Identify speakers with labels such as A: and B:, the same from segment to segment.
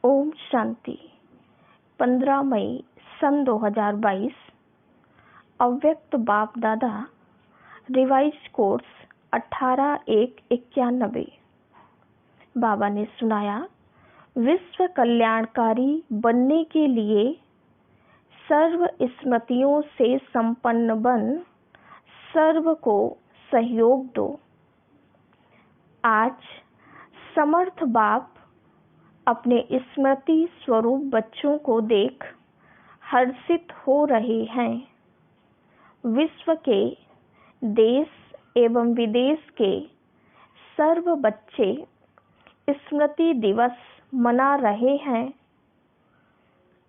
A: ओम शांति। 15 मई सन 2022। अव्यक्त बाप दादा रिवाइज कोर्स 18/1/91। बाबा ने सुनाया, विश्व कल्याणकारी बनने के लिए सर्व स्मृतियों से संपन्न बन सर्व को सहयोग दो। आज समर्थ बाप अपने स्मृति स्वरूप बच्चों को देख हर्षित हो रहे हैं। विश्व के देश एवं विदेश के सर्व बच्चे स्मृति दिवस मना रहे हैं।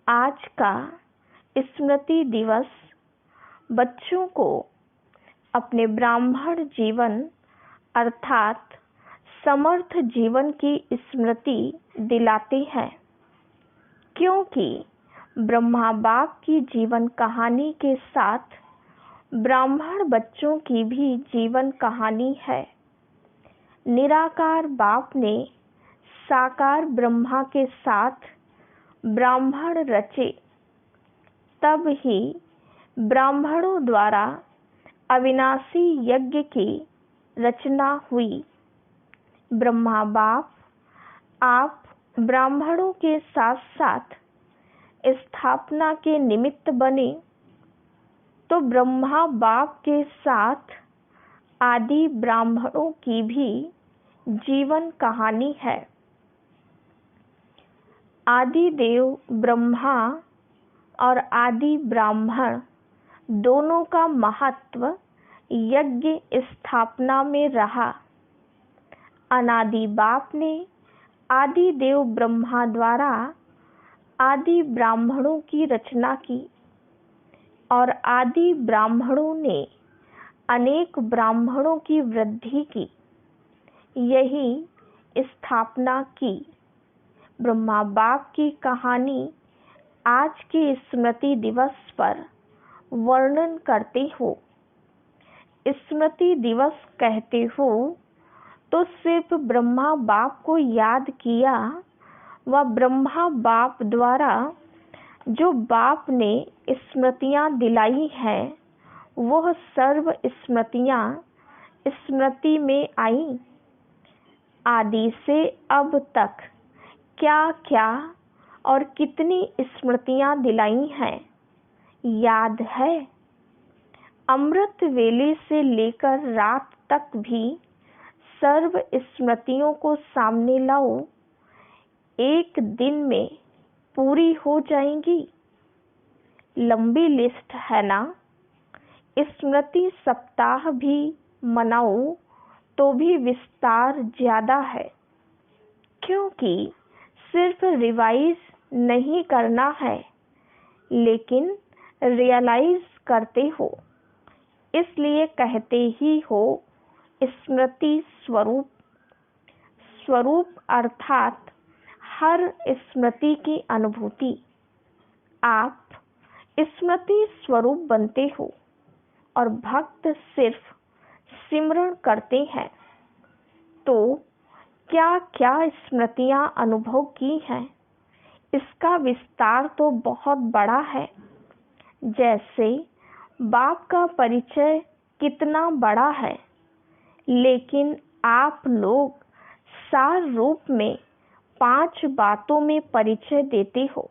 A: आज का स्मृति दिवस बच्चों को अपने ब्राह्मण जीवन अर्थात समर्थ जीवन की स्मृति दिलाती है, क्योंकि ब्रह्मा बाप की जीवन कहानी के साथ ब्राह्मण बच्चों की भी जीवन कहानी है। निराकार बाप ने साकार ब्रह्मा के साथ ब्राह्मण रचे, तब ही ब्राह्मणों द्वारा अविनाशी यज्ञ की रचना हुई। ब्रह्मा बाप आप ब्राह्मणों के साथ साथ स्थापना के निमित्त बने, तो ब्रह्मा बाप के साथ आदि ब्राह्मणों की भी जीवन कहानी है। आदि देव ब्रह्मा और आदि ब्राह्मण दोनों का महत्व यज्ञ स्थापना में रहा। अनादि बाप ने आदि देव ब्रह्मा द्वारा आदि ब्राह्मणों की रचना की और आदि ब्राह्मणों ने अनेक ब्राह्मणों की वृद्धि की, यही स्थापना की। ब्रह्मा बाप की कहानी आज के स्मृति दिवस पर वर्णन करते हो। स्मृति दिवस कहते हो तो सिर्फ ब्रह्मा बाप को याद किया व ब्रह्मा बाप द्वारा जो बाप ने स्मृतियां दिलाई हैं, वह सर्व स्मृतियां स्मृति में आई। आदि से अब तक क्या क्या और कितनी स्मृतियां दिलाई हैं, याद है? अमृत वेले से लेकर रात तक भी सर्व स्मृतियों को सामने लाओ, एक दिन में पूरी हो जाएंगी। लंबी लिस्ट है ना? स्मृति सप्ताह भी मनाओ तो भी विस्तार ज्यादा है, क्योंकि सिर्फ रिवाइज नहीं करना है, लेकिन रियलाइज करते हो, इसलिए कहते ही हो स्मृति स्वरूप। स्वरूप अर्थात हर स्मृति की अनुभूति। आप स्मृति स्वरूप बनते हो और भक्त सिर्फ सिमरण करते हैं। तो क्या क्या स्मृतियां अनुभव की हैं, इसका विस्तार तो बहुत बड़ा है। जैसे बाप का परिचय कितना बड़ा है, लेकिन आप लोग सार रूप में 5 बातों में परिचय देते हो।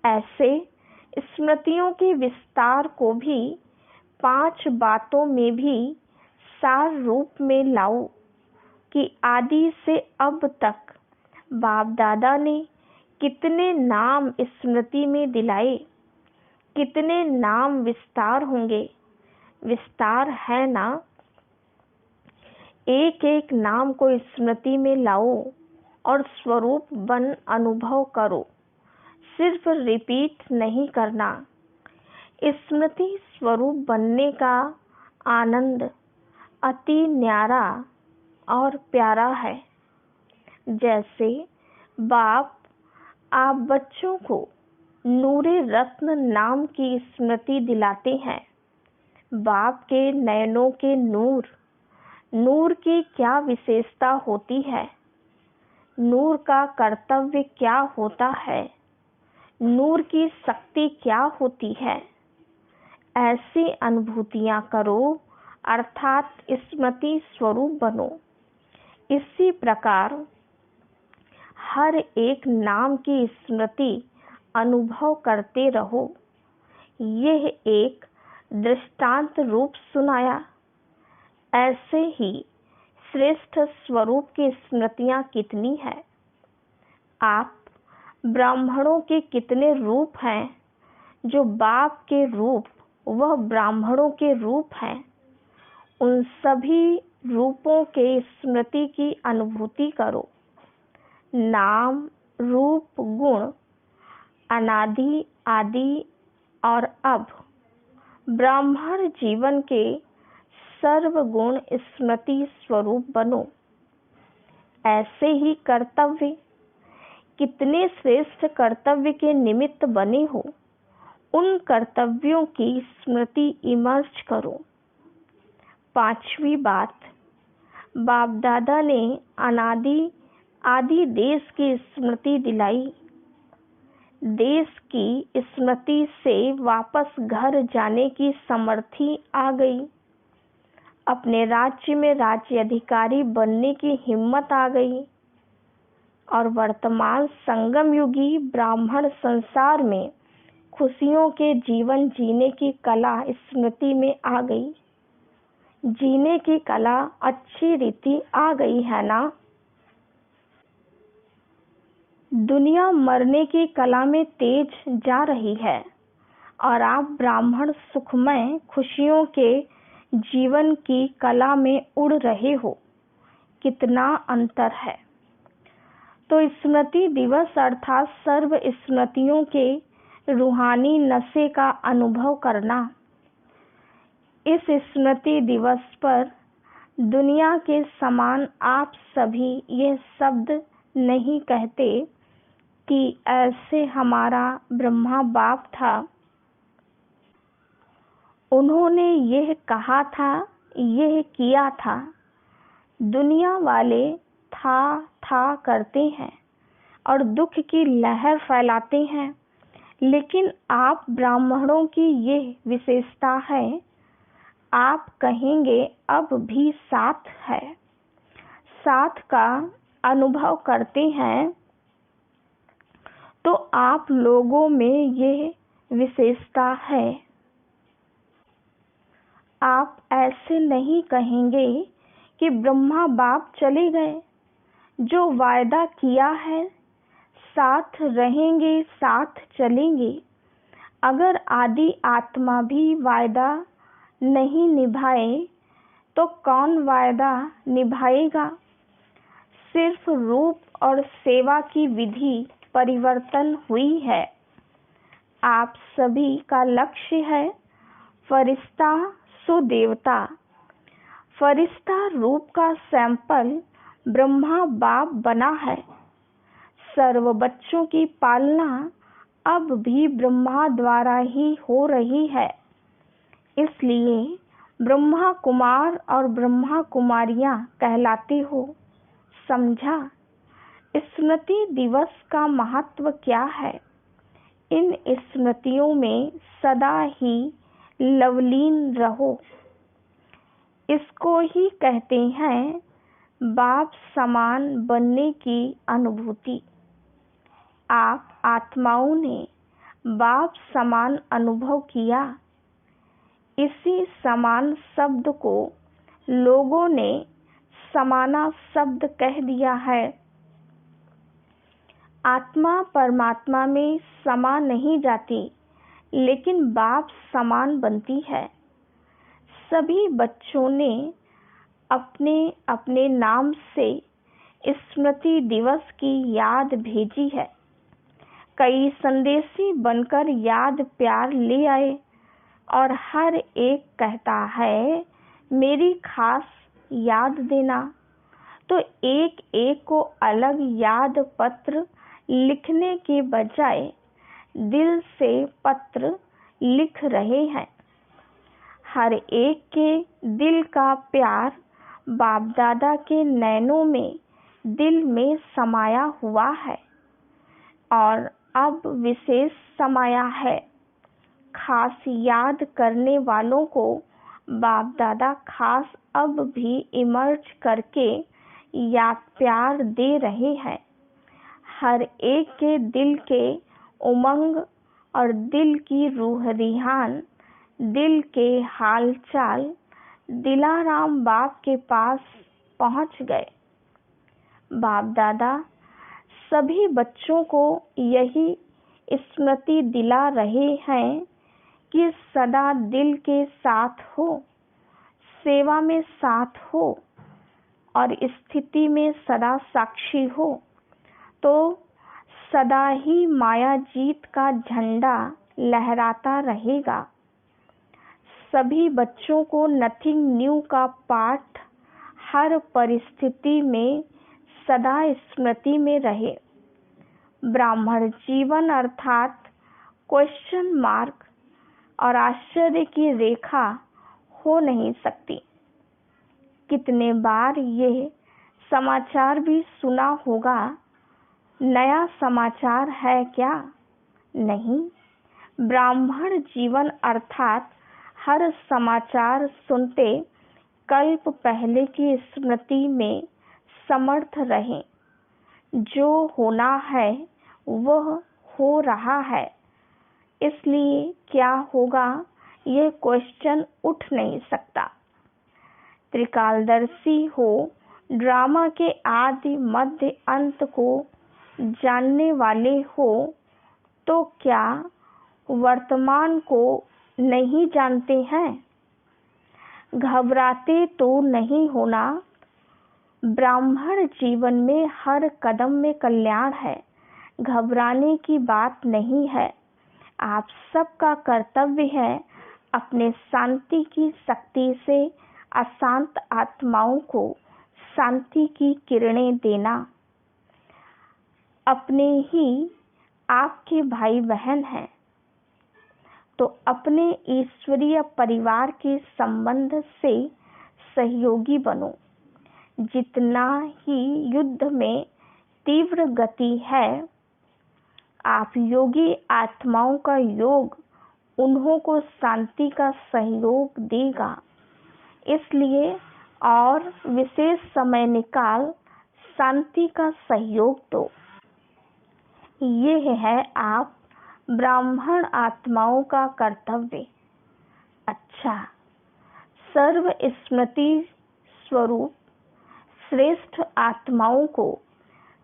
A: ऐसे स्मृतियों के विस्तार को भी 5 बातों में भी सार रूप में लाओ कि आदि से अब तक बाप दादा ने कितने नाम स्मृति में दिलाए, कितने नाम विस्तार होंगे। विस्तार है ना? एक एक नाम को स्मृति में लाओ और स्वरूप बन अनुभव करो, सिर्फ रिपीट नहीं करना। स्मृति स्वरूप बनने का आनंद अति न्यारा और प्यारा है। जैसे बाप आप बच्चों को नूरे रत्न नाम की स्मृति दिलाते हैं। बाप के नयनों के नूर की क्या विशेषता होती है? नूर का कर्तव्य क्या होता है, नूर की शक्ति क्या होती है, ऐसी अनुभूतियां करो, अर्थात स्मृति स्वरूप बनो। इसी प्रकार हर एक नाम की स्मृति अनुभव करते रहो। यह एक दृष्टांत रूप सुनाया। ऐसे ही श्रेष्ठ स्वरूप की स्मृतियां कितनी है। आप ब्राह्मणों के कितने रूप हैं, जो बाप के रूप वह ब्राह्मणों के रूप हैं, उन सभी रूपों के स्मृति की अनुभूति करो। नाम, रूप, गुण अनादि, आदि और अब ब्राह्मण जीवन के सर्वगुण स्मृति स्वरूप बनो। ऐसे ही कर्तव्य, कितने श्रेष्ठ कर्तव्य के निमित्त बने हो, उन कर्तव्यों की स्मृति इमर्ज करो। पांचवी बात, बाप दादा ने अनादि आदि देश की स्मृति दिलाई। देश की स्मृति से वापस घर जाने की समर्थी आ गई। अपने राज्य में राज्य अधिकारी बनने की हिम्मत आ गई और वर्तमान संगम युगी ब्राह्मण संसार में खुशियों के जीवन जीने की कला स्मृति में आ गई। जीने की कला अच्छी रीति आ गई है ना। दुनिया मरने की कला में तेज जा रही है और आप ब्राह्मण सुखमय खुशियों के जीवन की कला में उड़ रहे हो। कितना अंतर है। तो स्मृति दिवस अर्थात सर्व स्मृतियों के रूहानी नशे का अनुभव करना। इस स्मृति दिवस पर दुनिया के समान आप सभी यह शब्द नहीं कहते कि ऐसे हमारा ब्रह्मा बाप था, उन्होंने यह कहा था, यह किया था। दुनिया वाले था करते हैं और दुख की लहर फैलाते हैं, लेकिन आप ब्राह्मणों की यह विशेषता है, आप कहेंगे अब भी साथ है, साथ का अनुभव करते हैं। तो आप लोगों में यह विशेषता है। आप ऐसे नहीं कहेंगे कि ब्रह्मा बाप चले गए, जो वायदा किया है साथ रहेंगे, साथ चलेंगे। अगर आदि आत्मा भी वायदा नहीं निभाए तो कौन वायदा निभाएगा। सिर्फ रूप और सेवा की विधि परिवर्तन हुई है। आप सभी का लक्ष्य है फरिश्ता सो देवता। फरिश्ता रूप का सैंपल ब्रह्मा बाप बना है। सर्व बच्चों की पालना अब भी ब्रह्मा द्वारा ही हो रही है। इसलिए ब्रह्मा कुमार और ब्रह्मा कुमारियां कहलाते हो। समझा। स्मृति दिवस का महत्व क्या है। इन स्मृतियों में सदा ही लवलीन रहो। इसको ही कहते हैं बाप समान बनने की अनुभूति। आप आत्माओं ने बाप समान अनुभव किया। इसी समान शब्द को लोगों ने समाना शब्द कह दिया है। आत्मा परमात्मा में समा नहीं जाती, लेकिन बाप समान बनती है। सभी बच्चों ने अपने अपने नाम से स्मृति दिवस की याद भेजी है। कई संदेशी बनकर याद प्यार ले आए और हर एक कहता है मेरी खास याद देना। तो एक एक को अलग याद पत्र लिखने के बजाय दिल से पत्र लिख रहे हैं। हर एक के दिल का प्यार बाप दादा के नैनों में दिल में समाया हुआ है और अब विशेष समाया है। खास याद करने वालों को बाप दादा खास अब भी इमर्ज करके याद प्यार दे रहे हैं। हर एक के दिल के उमंग और दिल की रूह रिहान, दिल के हालचाल दिलाराम बाप के पास पहुंच गए। बाप दादा सभी बच्चों को यही स्मृति दिला रहे हैं कि सदा दिल के साथ हो, सेवा में साथ हो और स्थिति में सदा साक्षी हो, तो सदा ही माया जीत का झंडा लहराता रहेगा। सभी बच्चों को नथिंग न्यू का पाठ हर परिस्थिति में सदा स्मृति में रहे। ब्राह्मण जीवन अर्थात क्वेश्चन मार्क और आश्चर्य की रेखा हो नहीं सकती। कितने बार ये समाचार भी सुना होगा, नया समाचार है क्या? नहीं, ब्राह्मण जीवन अर्थात हर समाचार सुनते कल्प पहले की स्मृति में समर्थ रहें। जो होना है वह हो रहा है, इसलिए क्या होगा ये क्वेश्चन उठ नहीं सकता। त्रिकालदर्शी हो, ड्रामा के आदि मध्य अंत को जानने वाले हो, तो क्या वर्तमान को नहीं जानते हैं? घबराते तो नहीं होना। ब्राह्मण जीवन में हर कदम में कल्याण है, घबराने की बात नहीं है। आप सबका कर्तव्य है अपने शांति की शक्ति से अशांत आत्माओं को शांति की किरणें देना। अपने ही आपके भाई बहन हैं, तो अपने ईश्वरीय परिवार के संबंध से सहयोगी बनो। जितना ही युद्ध में तीव्र गति है, आप योगी आत्माओं का योग उन्हों को शांति का सहयोग देगा। इसलिए और विशेष समय निकाल शांति का सहयोग दो। ये है आप ब्राह्मण आत्माओं का कर्तव्य। अच्छा, सर्व स्मृति स्वरूप श्रेष्ठ आत्माओं को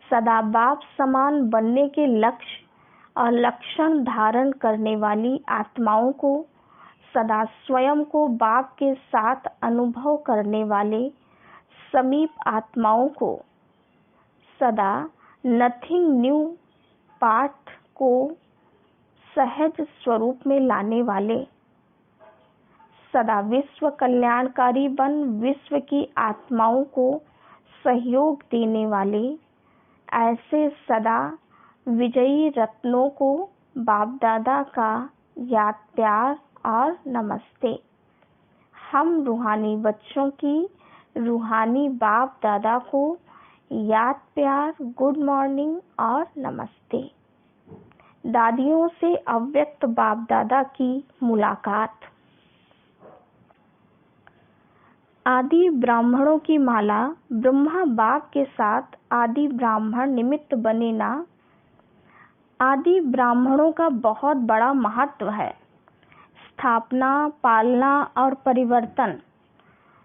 A: सदा बाप समान बनने के लक्ष्य और लक्षण धारण करने वाली आत्माओं को सदा स्वयं को बाप के साथ अनुभव करने वाले समीप आत्माओं को सदा नथिंग न्यू पाठ को सहज स्वरूप में लाने वाले, सदा विश्व कल्याणकारी बन विश्व की आत्माओं को सहयोग देने वाले, ऐसे सदा विजयी रत्नों को बाप दादा का याद प्यार और नमस्ते। हम रूहानी बच्चों की रूहानी बाप दादा को याद प्यार, गुड मॉर्निंग और नमस्ते। दादियों से अव्यक्त बाप दादा की मुलाकात। आदि ब्राह्मणों की माला ब्रह्मा बाप के साथ आदि ब्राह्मण निमित्त बने ना। आदि ब्राह्मणों का बहुत बड़ा महत्व है। स्थापना, पालना और परिवर्तन।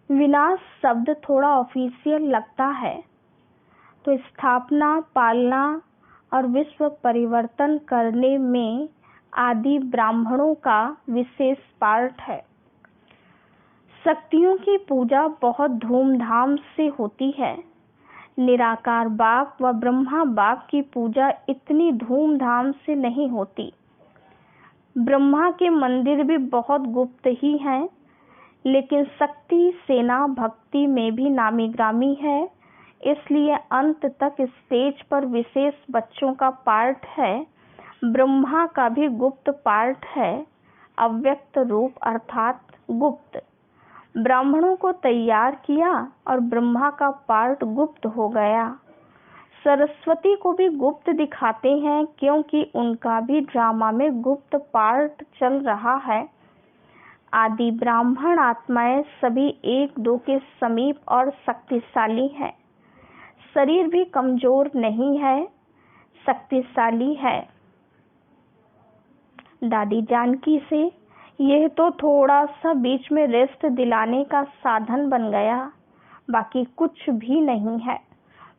A: विनाश शब्द थोड़ा ऑफिशियल लगता है, तो स्थापना, पालना और विश्व परिवर्तन करने में आदि ब्राह्मणों का विशेष पार्ट है। शक्तियों की पूजा बहुत धूमधाम से होती है। निराकार बाप व ब्रह्मा बाप की पूजा इतनी धूमधाम से नहीं होती। ब्रह्मा के मंदिर भी बहुत गुप्त ही हैं, लेकिन शक्ति सेना भक्ति में भी नामी ग्रामी है। इसलिए अंत तक स्टेज पर विशेष बच्चों का पार्ट है। ब्रह्मा का भी गुप्त पार्ट है, अव्यक्त रूप अर्थात गुप्त। ब्राह्मणों को तैयार किया और ब्रह्मा का पार्ट गुप्त हो गया। सरस्वती को भी गुप्त दिखाते हैं, क्योंकि उनका भी ड्रामा में गुप्त पार्ट चल रहा है। आदि ब्राह्मण आत्माएं सभी एक दो के समीप और शक्तिशाली हैं। शरीर भी कमजोर नहीं है, शक्तिशाली है। दादी जानकी से यह तो थोड़ा सा बीच में रेस्ट दिलाने का साधन बन गया, बाकी कुछ भी नहीं है।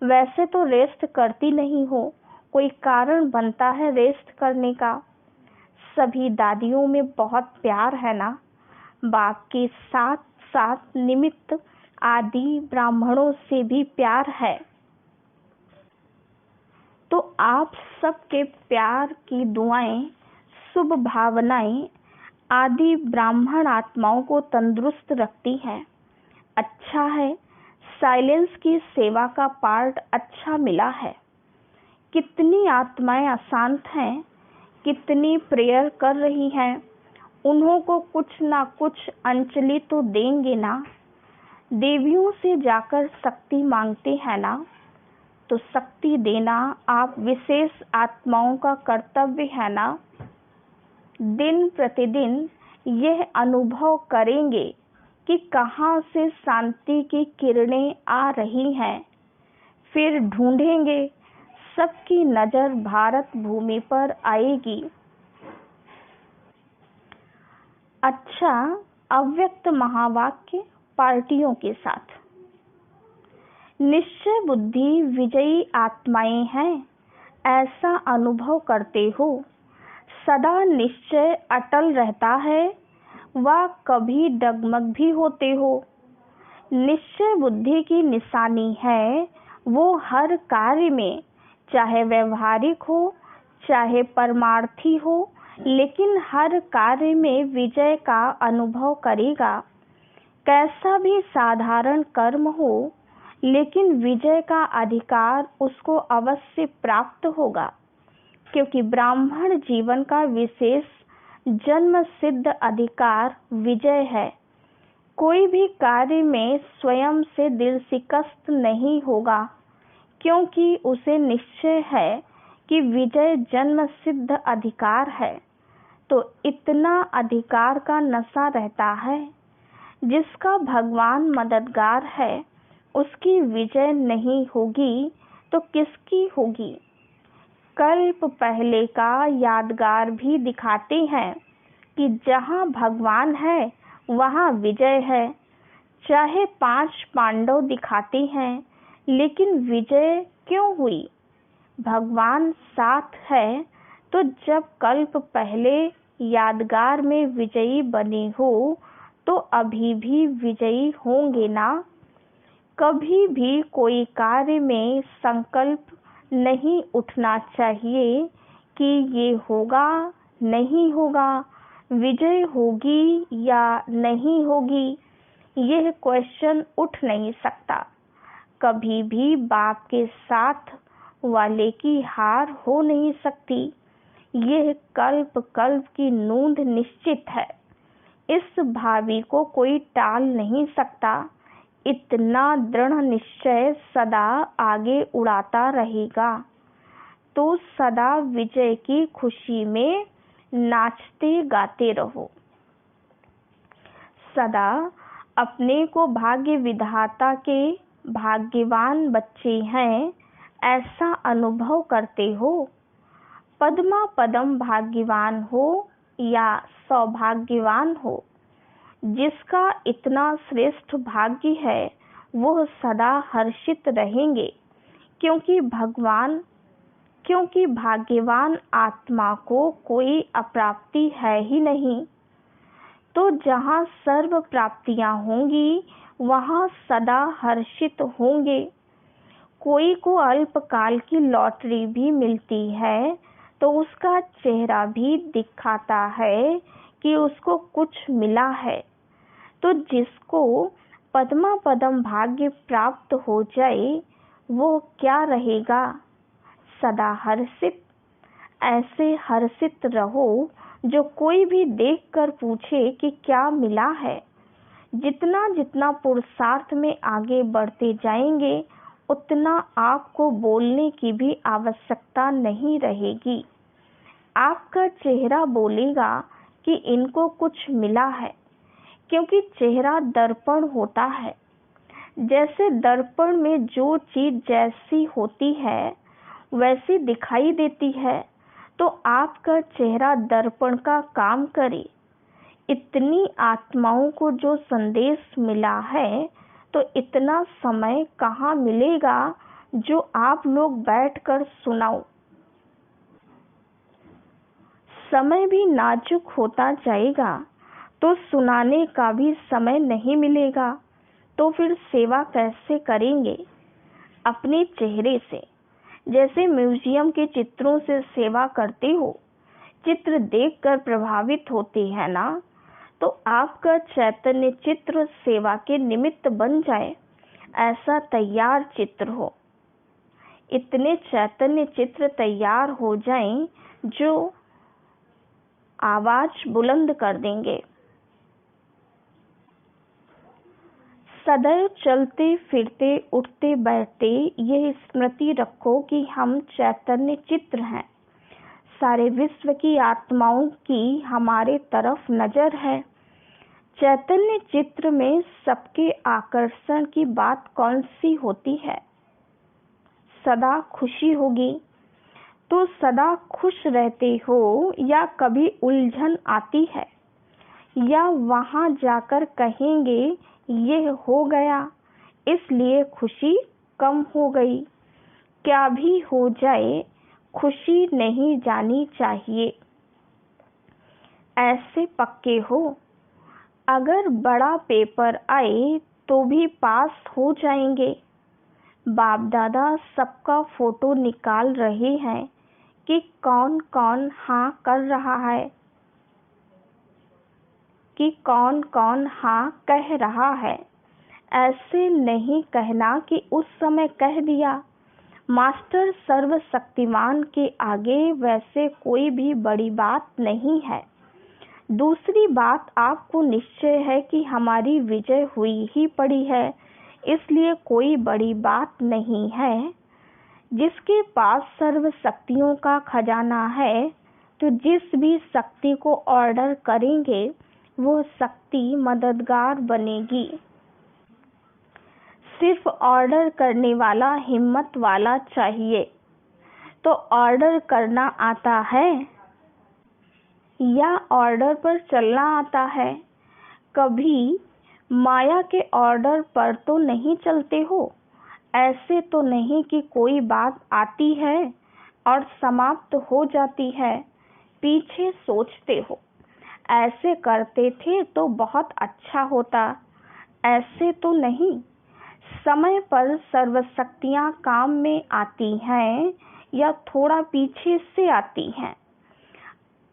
A: वैसे तो रेस्ट करती नहीं हो, कोई कारण बनता है रेस्ट करने का। सभी दादियों में बहुत प्यार है ना, बाप के साथ साथ निमित्त आदि ब्राह्मणों से भी प्यार है। तो आप सबके प्यार की दुआएं, शुभ भावनाएं आदि ब्राह्मण आत्माओं को तंदुरुस्त रखती हैं। अच्छा है, साइलेंस की सेवा का पार्ट अच्छा मिला है। कितनी आत्माएं अशांत हैं, कितनी प्रेयर कर रही हैं, उन्हों को कुछ ना कुछ अंजलि तो देंगे ना। देवियों से जाकर शक्ति मांगते हैं ना, तो शक्ति देना आप विशेष आत्माओं का कर्तव्य है ना। दिन प्रतिदिन यह अनुभव करेंगे कि कहाँ से शांति की किरणें आ रही हैं, फिर ढूंढेंगे, सबकी नजर भारत भूमि पर आएगी। अच्छा, अव्यक्त महावाक्य पार्टियों के साथ। निश्चय बुद्धि विजयी आत्माएं हैं, ऐसा अनुभव करते हो। सदा निश्चय अटल रहता है, व कभी डगमग भी होते हो। निश्चय बुद्धि की निशानी है, वो हर कार्य में, चाहे व्यवहारिक हो चाहे परमार्थी हो, लेकिन हर कार्य में विजय का अनुभव करेगा। कैसा भी साधारण कर्म हो, लेकिन विजय का अधिकार उसको अवश्य प्राप्त होगा, क्योंकि ब्राह्मण जीवन का विशेष जन्म सिद्ध अधिकार विजय है। कोई भी कार्य में स्वयं से दिल शिकस्त नहीं होगा, क्योंकि उसे निश्चय है कि विजय जन्म सिद्ध अधिकार है। तो इतना अधिकार का नशा रहता है। जिसका भगवान मददगार है, उसकी विजय नहीं होगी तो किसकी होगी। कल्प पहले का यादगार भी दिखाते हैं कि जहाँ भगवान है वहाँ विजय है। चाहे 5 पांडव दिखाते हैं, लेकिन विजय क्यों हुई? भगवान साथ है, तो जब कल्प पहले यादगार में विजयी बने हो, तो अभी भी विजयी होंगे ना। कभी भी कोई कार्य में संकल्प नहीं उठना चाहिए कि ये होगा नहीं होगा, विजय होगी या नहीं होगी। यह क्वेश्चन उठ नहीं सकता। कभी भी बाप के साथ वाले की हार हो नहीं सकती। यह कल्प कल्प की नूंद निश्चित है। इस भावी को कोई टाल नहीं सकता। इतना दृढ़ निश्चय सदा आगे उड़ाता रहेगा। तो सदा विजय की खुशी में नाचते गाते रहो। सदा अपने को भाग्य विधाता के भाग्यवान बच्चे हैं, ऐसा अनुभव करते हो। पद्मा पदम भाग्यवान हो या सौभाग्यवान हो, जिसका इतना श्रेष्ठ भाग्य है, वो सदा हर्षित रहेंगे, क्योंकि भाग्यवान आत्मा को कोई अप्राप्ति है ही नहीं। तो जहाँ सर्व प्राप्तियाँ होंगी, वहाँ सदा हर्षित होंगे। कोई को अल्पकाल की लॉटरी भी मिलती है, तो उसका चेहरा भी दिखाता है कि उसको कुछ मिला है। तो जिसको पद्मा पदम भाग्य प्राप्त हो जाए, वो क्या रहेगा? सदा हर्षित। ऐसे हर्षित रहो जो कोई भी देखकर पूछे कि क्या मिला है। जितना जितना पुरुषार्थ में आगे बढ़ते जाएंगे, उतना आपको बोलने की भी आवश्यकता नहीं रहेगी। आपका चेहरा बोलेगा कि इनको कुछ मिला है, क्योंकि चेहरा दर्पण होता है। जैसे दर्पण में जो चीज जैसी होती है वैसी दिखाई देती है, तो आपका चेहरा दर्पण का काम करे। इतनी आत्माओं को जो संदेश मिला है, तो इतना समय कहाँ मिलेगा जो आप लोग बैठकर सुनाओ। समय भी नाजुक होता जाएगा तो सुनाने का भी समय नहीं मिलेगा, तो फिर सेवा कैसे करेंगे? अपने चेहरे से। जैसे म्यूजियम के चित्रों से सेवा करते हो, चित्र देखकर प्रभावित होते हैं ना, तो आपका चैतन्य चित्र सेवा के निमित्त बन जाए, ऐसा तैयार चित्र हो। इतने चैतन्य चित्र तैयार हो जाएं जो आवाज बुलंद कर देंगे। सदैव चलते फिरते उठते बैठते यह स्मृति रखो कि हम चैतन्य चित्र हैं। सारे विश्व की आत्माओं की हमारे तरफ नजर है। चैतन्य चित्र में सबके आकर्षण की बात कौन सी होती है? सदा खुशी होगी। तो सदा खुश रहते हो या कभी उलझन आती है, या वहां जाकर कहेंगे ये हो गया इसलिए खुशी कम हो गई? क्या भी हो जाए, खुशी नहीं जानी चाहिए। ऐसे पक्के हो, अगर बड़ा पेपर आए तो भी पास हो जाएंगे। बाप दादा सबका फोटो निकाल रहे हैं कि कौन कौन हाँ कर रहा है, कि कौन कौन हाँ कह रहा है। ऐसे नहीं कहना कि उस समय कह दिया। मास्टर सर्वशक्तिमान के आगे वैसे कोई भी बड़ी बात नहीं है। दूसरी बात, आपको निश्चय है कि हमारी विजय हुई ही पड़ी है, इसलिए कोई बड़ी बात नहीं है। जिसके पास सर्व शक्तियों का खजाना है, तो जिस भी शक्ति को ऑर्डर करेंगे वो शक्ति मददगार बनेगी। सिर्फ ऑर्डर करने वाला हिम्मत वाला चाहिए। तो ऑर्डर करना आता है या ऑर्डर पर चलना आता है? कभी माया के ऑर्डर पर तो नहीं चलते हो। ऐसे तो नहीं कि कोई बात आती है और समाप्त हो जाती है, पीछे सोचते हो ऐसे करते थे तो बहुत अच्छा होता। ऐसे तो नहीं। समय पर सर्वशक्तियां काम में आती हैं या थोड़ा पीछे से आती हैं।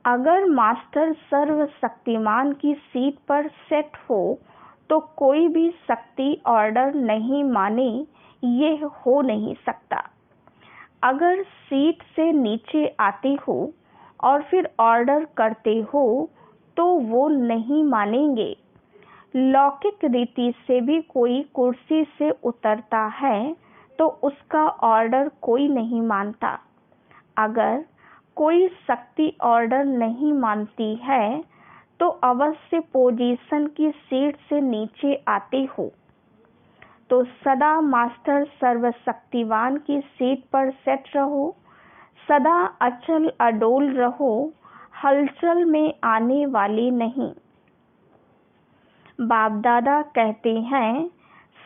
A: अगर मास्टर सर्वशक्तिमान की सीट पर सेट हो तो कोई भी शक्ति ऑर्डर नहीं माने, ये हो नहीं सकता। अगर सीट से नीचे आते हो और फिर ऑर्डर करते हो तो वो नहीं मानेंगे। लौकिक रीति से भी कोई कुर्सी से उतरता है तो उसका ऑर्डर कोई नहीं मानता। अगर कोई शक्ति ऑर्डर नहीं मानती है तो अवश्य पोजीशन की सीट से नीचे आते हो। तो सदा मास्टर सर्वशक्तिवान की सीट पर सेट रहो, सदा अचल अडोल रहो, हलचल में आने वाले नहीं। बाप दादा कहते हैं,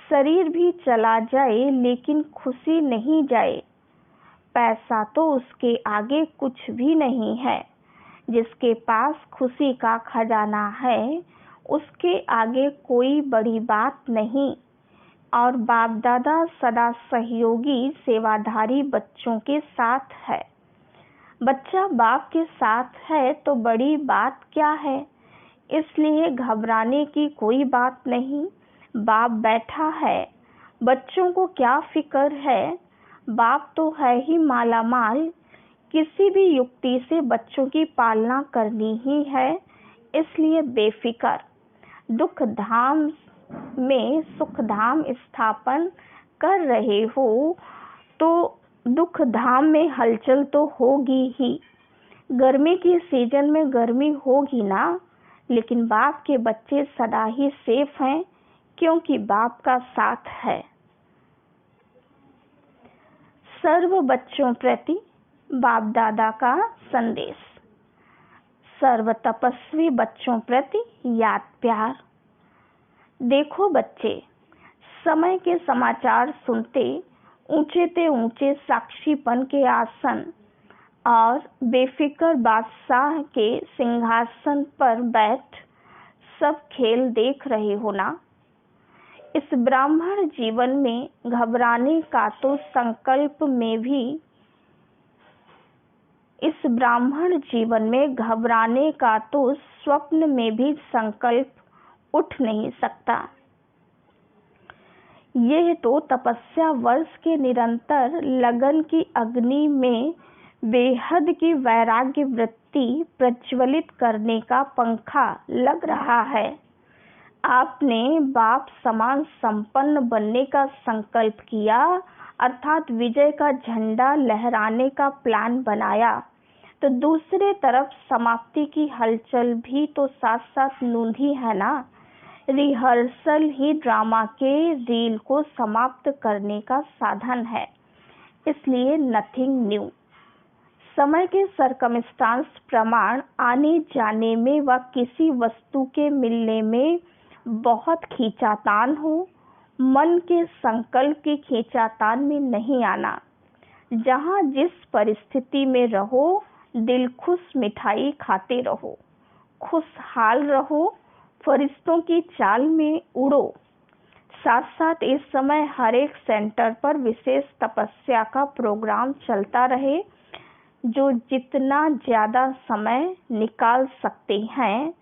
A: शरीर भी चला जाए लेकिन खुशी नहीं जाए। पैसा तो उसके आगे कुछ भी नहीं है। जिसके पास खुशी का खजाना है उसके आगे कोई बड़ी बात नहीं। और बाप दादा सदा सहयोगी सेवाधारी बच्चों के साथ है। बच्चा बाप के साथ है तो बड़ी बात क्या है, इसलिए घबराने की कोई बात नहीं। बाप बैठा है, बच्चों को क्या फिक्र है। बाप तो है ही माला माल, किसी भी युक्ति से बच्चों की पालना करनी ही है, इसलिए बेफिक्र। दुख धाम में सुख धाम स्थापन कर रहे हो तो दुख धाम में हलचल तो होगी ही। गर्मी की सीजन में गर्मी होगी ना, लेकिन बाप के बच्चे सदा ही सेफ हैं क्योंकि बाप का साथ है। सर्व बच्चों प्रति बाप दादा का संदेश। सर्व तपस्वी बच्चों प्रति याद प्यार। देखो बच्चे, समय के समाचार सुनते ऊंचे ते ऊंचे साक्षीपन के आसन और बेफिक्र बादशाह के सिंहासन पर बैठ सब खेल देख रहे हो ना। इस ब्राह्मण जीवन में घबराने का तो संकल्प में भी इस ब्राह्मण जीवन में घबराने का तो स्वप्न में भी संकल्प उठ नहीं सकता। यह तो तपस्या वर्ष के निरंतर लगन की अग्नि में बेहद की वैराग्य वृत्ति प्रज्वलित करने का पंखा लग रहा है। आपने बाप समान संपन्न बनने का संकल्प किया, अर्थात विजय का झंडा लहराने का प्लान बनाया, तो दूसरे तरफ समाप्ति की हलचल भी तो साथ साथ नूंधी है ना। रिहर्सल ही ड्रामा के रील को समाप्त करने का साधन है, इसलिए नथिंग न्यू। समय के सरकमस्टांस प्रमाण आने जाने में व किसी वस्तु के मिलने में बहुत खींचातान हो, मन के संकल्प की खींचातान में नहीं आना। जहाँ जिस परिस्थिति में रहो, दिल खुश मिठाई खाते रहो, खुशहाल रहो, फरिश्तों की चाल में उड़ो। साथ साथ इस समय हर एक सेंटर पर विशेष तपस्या का प्रोग्राम चलता रहे। जो जितना ज़्यादा समय निकाल सकते हैं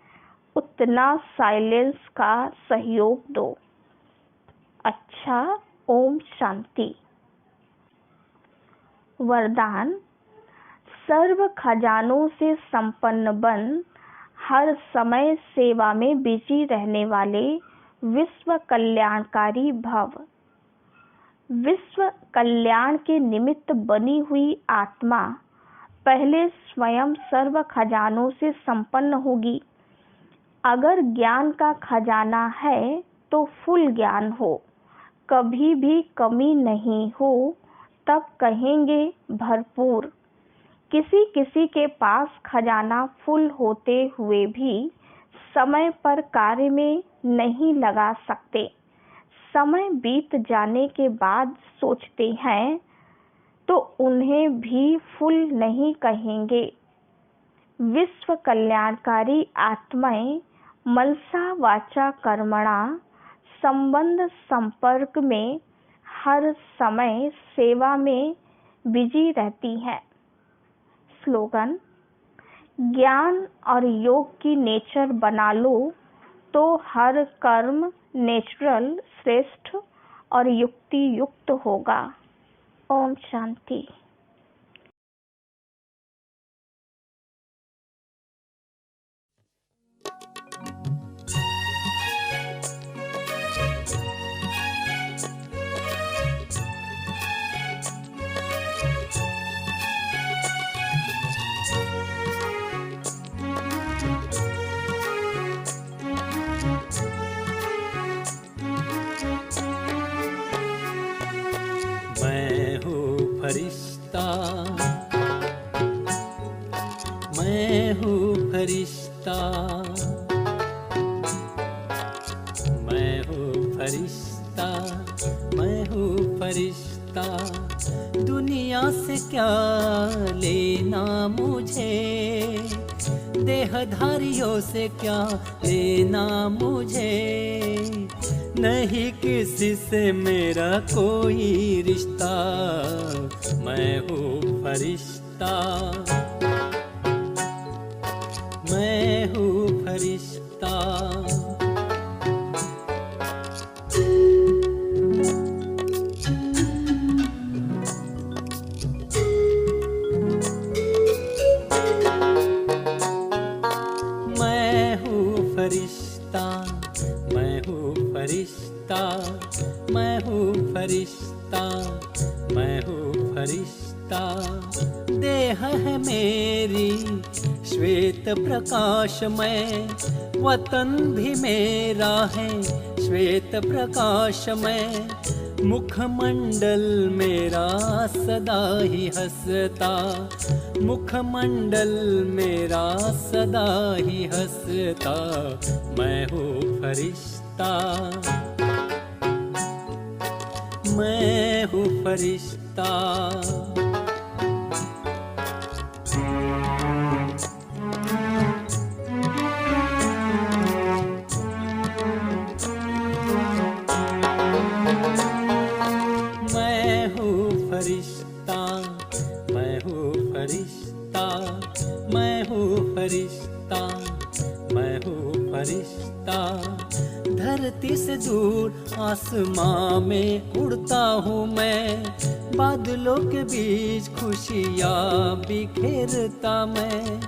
A: उतना साइलेंस का सहयोग दो। अच्छा, ओम शांति। वरदान। सर्व खजानों से संपन्न बन हर समय सेवा में बिजी रहने वाले विश्व कल्याणकारी भव। विश्व कल्याण के निमित्त बनी हुई आत्मा पहले स्वयं सर्व खजानों से संपन्न होगी। अगर ज्ञान का खजाना है तो फुल ज्ञान हो, कभी भी कमी नहीं हो, तब कहेंगे भरपूर। किसी किसी के पास खजाना फुल होते हुए भी समय पर कार्य में नहीं लगा सकते। समय बीत जाने के बाद सोचते हैं तो उन्हें भी फुल नहीं कहेंगे। विश्व कल्याणकारी आत्माएं मनसा वाचा कर्मणा संबंध संपर्क में हर समय सेवा में बिजी रहती हैं। स्लोगन। ज्ञान और योग की नेचर बना लो तो हर कर्म नेचुरल, श्रेष्ठ और युक्ति युक्त होगा। ओम शांति।
B: फरिश्ता, मैं हूँ फरिश्ता, मैं हूँ फरिश्ता, मैं हूँ फरिश्ता। दुनिया से क्या लेना मुझे, देहधारियों से क्या लेना मुझे। नहीं किसी से मेरा कोई रिश्ता, मैं हूँ फरिश्ता, मैं हूँ फरिश्ता। मैं हूँ फरिश्ता, मैं हूँ फरिश्ता, मैं हूँ फरिश्ता। मैं हूँ फरिश्ता। देह है मेरी श्वेत प्रकाशमय, वतन भी मेरा है श्वेत प्रकाशमय। मुखमंडल मेरा सदा ही हंसता, मुखमंडल मेरा सदा ही हंसता। मैं हूँ फरिश्ता, मैं हूँ फरिश्ता। मैं हूँ फरिश्ता, मैं हूँ फरिश्ता, मैं हूँ फरिश्ता, मैं हूँ फरिश्ता। धरती से दूर आसमां में उड़ता हूँ मैं, बादलों के बीच खुशियाँ बिखेरता मैं।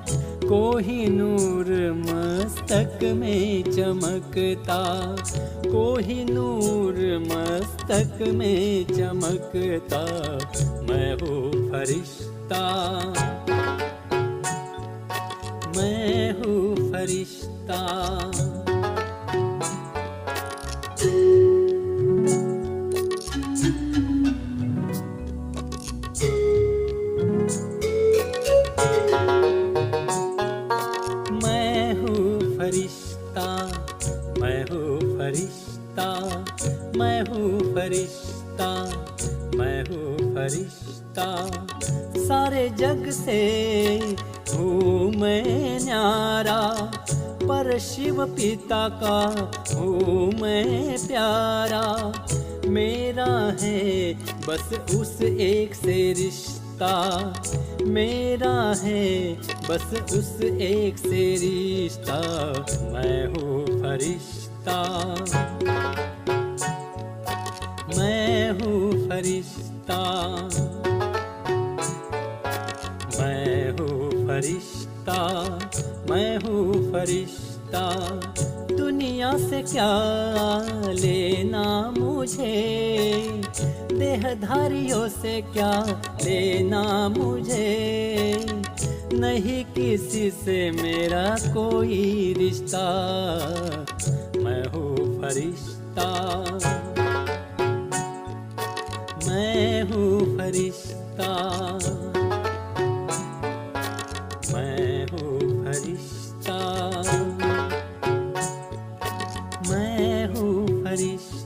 B: कोहिनूर मस्तक में चमकता, कोहिनूर मस्तक में चमकता। मैं हूँ फरिश्ता, मैं हूँ फरिश्ता। मैं हूँ फरिश्ता, मैं हूँ फरिश्ता, मैं हूँ फरिश्ता, मैं हूँ फरिश्ता। सारे जग से हूँ मैं न्यारा, पर शिव पिता का हूँ मैं प्यारा। मेरा है बस उस एक से रिश्ता, मेरा है बस उस एक से रिश्ता। मैं हूँ फरिश्ता, मैं हूँ फरिश्ता, मैं हूँ फरिश्ता, मैं हूँ फरिश्ता। दुनिया से क्या लेना मुझे, देहधारियों से क्या लेना मुझे। नहीं किसी से मेरा कोई रिश्ता। मैं हूँ फरिश्ता, मैं हूँ फरिश्ता, मैं हूँ फरिश्ता, मैं हूँ फरिश्ता।